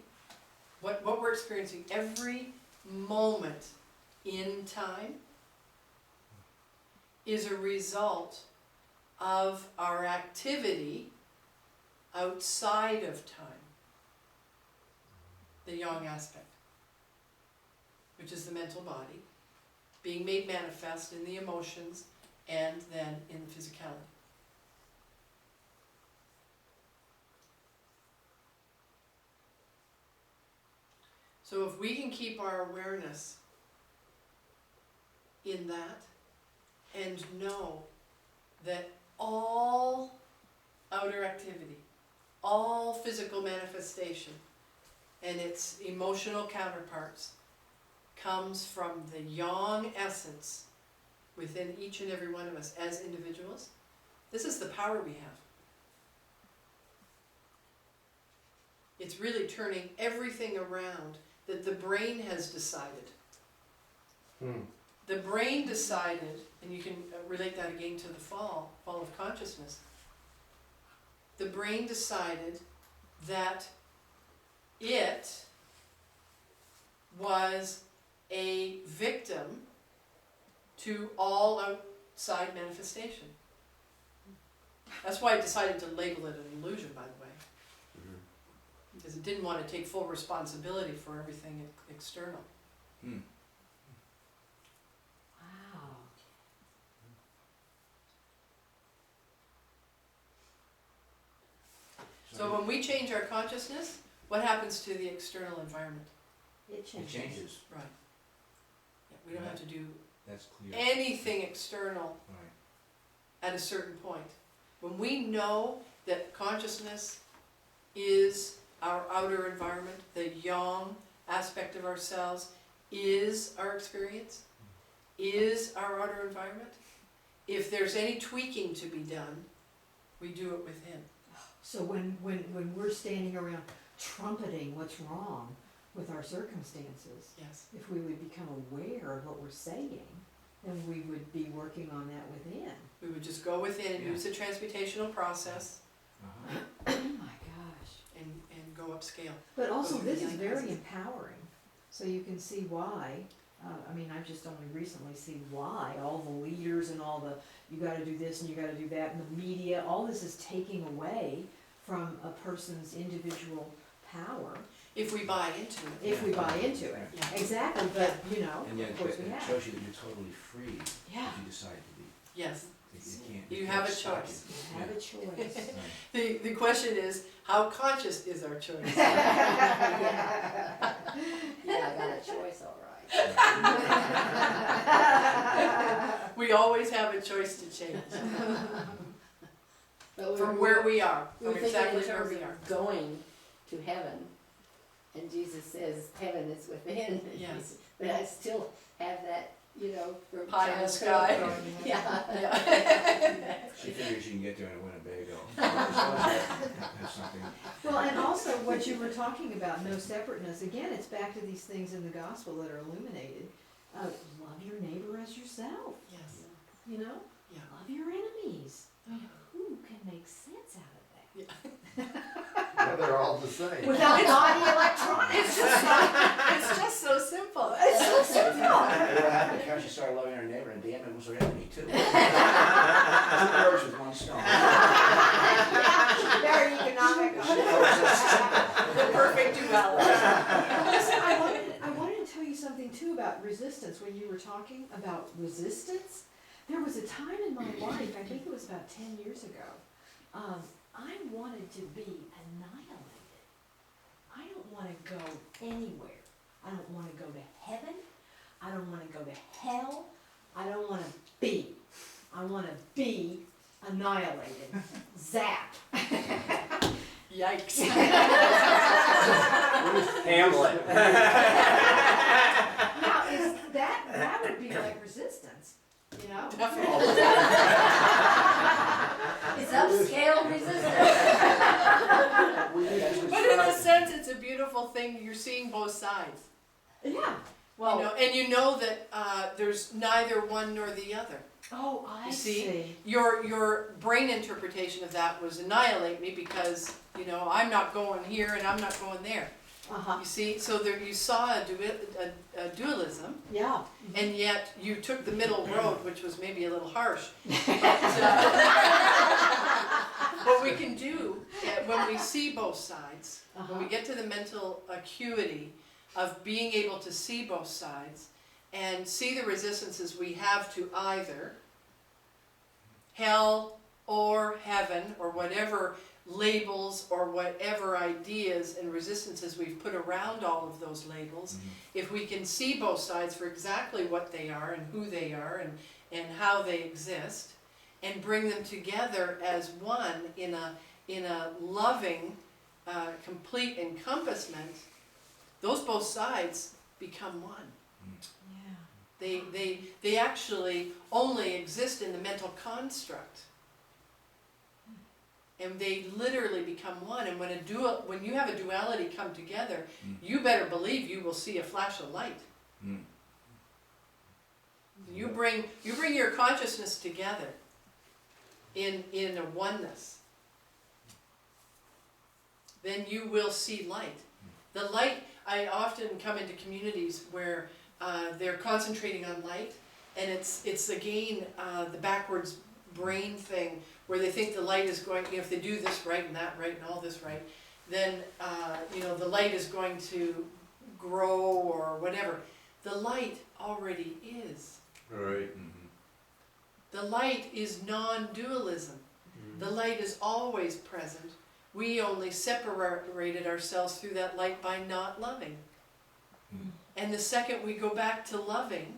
[SPEAKER 2] what we're experiencing every moment in time is a result of our activity outside of time, the yang aspect, which is the mental body, being made manifest in the emotions and then in the physicality. So if we can keep our awareness in that and know that all outer activity, all physical manifestation and its emotional counterparts comes from the yang essence within each and every one of us as individuals, this is the power we have. It's really turning everything around that the brain has decided. The brain decided, and you can relate that again to the fall of consciousness. The brain decided that it was a victim to all outside manifestation. That's why it decided to label it an illusion, by the way. Because it didn't want to take full responsibility for everything external.
[SPEAKER 1] Hmm.
[SPEAKER 5] Wow.
[SPEAKER 2] So when we change our consciousness, what happens to the external environment?
[SPEAKER 5] It
[SPEAKER 1] It
[SPEAKER 5] changes.
[SPEAKER 1] changes.
[SPEAKER 2] Right. Yeah, we don't have to do
[SPEAKER 1] That's clear.
[SPEAKER 2] anything external
[SPEAKER 1] Right.
[SPEAKER 2] at a certain point. When we know that consciousness is our outer environment, the yang aspect of ourselves is our experience, is our outer environment, if there's any tweaking to be done, we do it within.
[SPEAKER 5] So when we're standing around trumpeting what's wrong with our circumstances,
[SPEAKER 2] Yes.
[SPEAKER 5] if we would become aware of what we're saying, then we would be working on that within.
[SPEAKER 2] We would just go within and
[SPEAKER 1] Yeah.
[SPEAKER 2] use the transmutational process
[SPEAKER 1] Uh-huh.
[SPEAKER 5] Oh my gosh.
[SPEAKER 2] and go upscale.
[SPEAKER 5] But also,
[SPEAKER 2] Those are
[SPEAKER 5] this
[SPEAKER 2] the
[SPEAKER 5] is very
[SPEAKER 2] icons.
[SPEAKER 5] empowering, so you can see why, I mean, I've just only recently seen why all the leaders and all the, you gotta do this and you gotta do that, and the media, all this is taking away from a person's individual power,
[SPEAKER 2] If we buy into it.
[SPEAKER 5] if we buy into it.
[SPEAKER 2] Yeah.
[SPEAKER 5] Exactly, but, you know,
[SPEAKER 1] And yet
[SPEAKER 5] of course we
[SPEAKER 1] it
[SPEAKER 5] have.
[SPEAKER 1] shows you that you're totally free
[SPEAKER 5] Yeah.
[SPEAKER 1] if you decide to be.
[SPEAKER 2] Yes.
[SPEAKER 1] You can't.
[SPEAKER 2] You have a
[SPEAKER 1] can't stop
[SPEAKER 2] choice.
[SPEAKER 5] You have a choice.
[SPEAKER 1] Right.
[SPEAKER 2] The question is, how conscious is our choice?
[SPEAKER 6] Yeah, I got a choice, all right.
[SPEAKER 2] We always have a choice to change
[SPEAKER 6] But
[SPEAKER 2] from where we are,
[SPEAKER 6] we were
[SPEAKER 2] from
[SPEAKER 6] thinking
[SPEAKER 2] exactly
[SPEAKER 6] in
[SPEAKER 2] where
[SPEAKER 6] terms
[SPEAKER 2] we
[SPEAKER 6] of
[SPEAKER 2] are.
[SPEAKER 6] going to heaven, and Jesus says heaven is within.
[SPEAKER 2] Yes.
[SPEAKER 6] But I still have that, you know, from
[SPEAKER 2] Pie in the
[SPEAKER 6] childhood.
[SPEAKER 2] sky.
[SPEAKER 6] Yeah.
[SPEAKER 2] Yeah.
[SPEAKER 1] She figures you can get there in a Winnebago. Have something.
[SPEAKER 5] Well, and also what you were talking about, no separateness, again, it's back to these things in the gospel that are illuminated. Love your neighbor as yourself,
[SPEAKER 2] Yes.
[SPEAKER 5] you know?
[SPEAKER 2] Yeah.
[SPEAKER 5] Love your enemies. Who can make sense out of that?
[SPEAKER 8] Yeah, they're all the same.
[SPEAKER 5] Without naughty electronics.
[SPEAKER 2] It's just so simple.
[SPEAKER 5] It's so simple.
[SPEAKER 1] What happened because she started loving her neighbor, and damn, it was her enemy too. Two birds with one stone.
[SPEAKER 5] Very economic.
[SPEAKER 2] The perfect duality.
[SPEAKER 5] Listen, I wanted to tell you something too about resistance. When you were talking about resistance, there was a time in my life, I think it was about 10 years ago, I wanted to be annihilated. I don't want to go anywhere. I don't want to go to heaven. I don't want to go to hell. I don't want to be. I want to be annihilated. Zap.
[SPEAKER 2] Yikes.
[SPEAKER 3] Hamlet.
[SPEAKER 5] Now, that would be like resistance, you know?
[SPEAKER 2] Definitely.
[SPEAKER 6] It's upscale resistance.
[SPEAKER 8] We used to
[SPEAKER 2] But in a
[SPEAKER 8] describe-
[SPEAKER 2] sense, it's a beautiful thing, you're seeing both sides.
[SPEAKER 5] Yeah.
[SPEAKER 2] You
[SPEAKER 5] Well,
[SPEAKER 2] know, and you know that there's neither one nor the other.
[SPEAKER 5] oh, I
[SPEAKER 2] You see?
[SPEAKER 5] see.
[SPEAKER 2] Your brain interpretation of that was annihilate me because, you know, I'm not going here and I'm not going there.
[SPEAKER 5] Uh-huh.
[SPEAKER 2] You see, so there you saw a dualism,
[SPEAKER 5] Yeah.
[SPEAKER 2] and yet you took the middle road, which was maybe a little harsh. What we can do when we see both sides, when we
[SPEAKER 5] Uh-huh.
[SPEAKER 2] get to the mental acuity of being able to see both sides and see the resistances we have to either hell or heaven or whatever labels or whatever ideas and resistances we've put around all of those labels, if we can see both sides for exactly what they are and who they are and how they exist, and bring them together as one in a loving, complete encompassment, those both sides become one.
[SPEAKER 5] Yeah.
[SPEAKER 2] They actually only exist in the mental construct. And they literally become one. And when you have a duality come together, you better believe you will see a flash of light. You bring your consciousness together in a oneness. Then you will see light. The light, I often come into communities where they're concentrating on light, and it's again the backwards brain thing where they think the light is going, you know, if they do this right and that right and all this right, then you know, the light is going to grow or whatever. The light already is.
[SPEAKER 3] Right.
[SPEAKER 2] The light is non-dualism. The light is always present. We only separated ourselves through that light by not loving. And the second we go back to loving,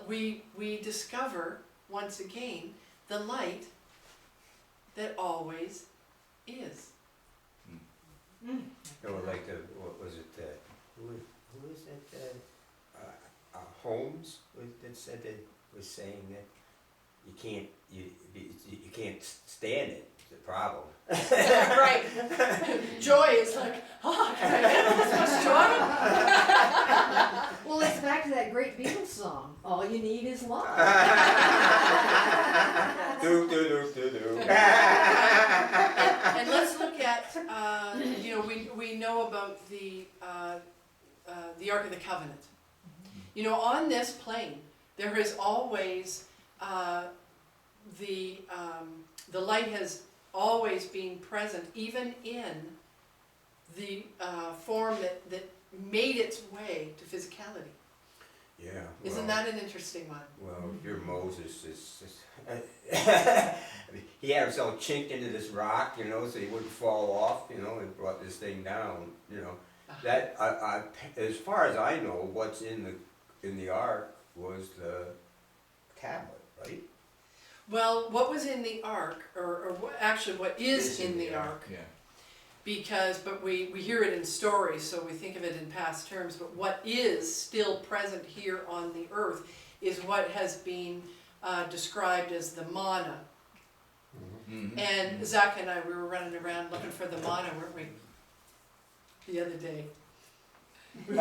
[SPEAKER 2] we discover, once again, the light that always is.
[SPEAKER 3] Or like what was it, who is that, Holmes that said that, was saying that you can't stand it, the problem.
[SPEAKER 2] Right. Joy is like, oh, can I get this much joy?
[SPEAKER 5] Well, it's back to that great Beatles song. All you need is love.
[SPEAKER 3] Do, do, do, do, do.
[SPEAKER 2] And let's look at, you know, we know about the Ark of the Covenant. You know, on this plane, there is always, the light has always been present, even in the form that made its way to physicality.
[SPEAKER 3] Yeah.
[SPEAKER 2] Isn't that an interesting one?
[SPEAKER 3] Well, your Moses is he had himself chinked into this rock, you know, so he wouldn't fall off, you know, and brought this thing down, you know. That I as far as I know, what's in the ark was the tablet, right?
[SPEAKER 2] Well, what was in the ark, or actually what is in the ark,
[SPEAKER 1] Yeah.
[SPEAKER 2] but we hear it in stories, so we think of it in past terms, but what is still present here on the earth is what has been described as the manna. And Zach and I, we were running around looking for the manna, weren't we? The other day.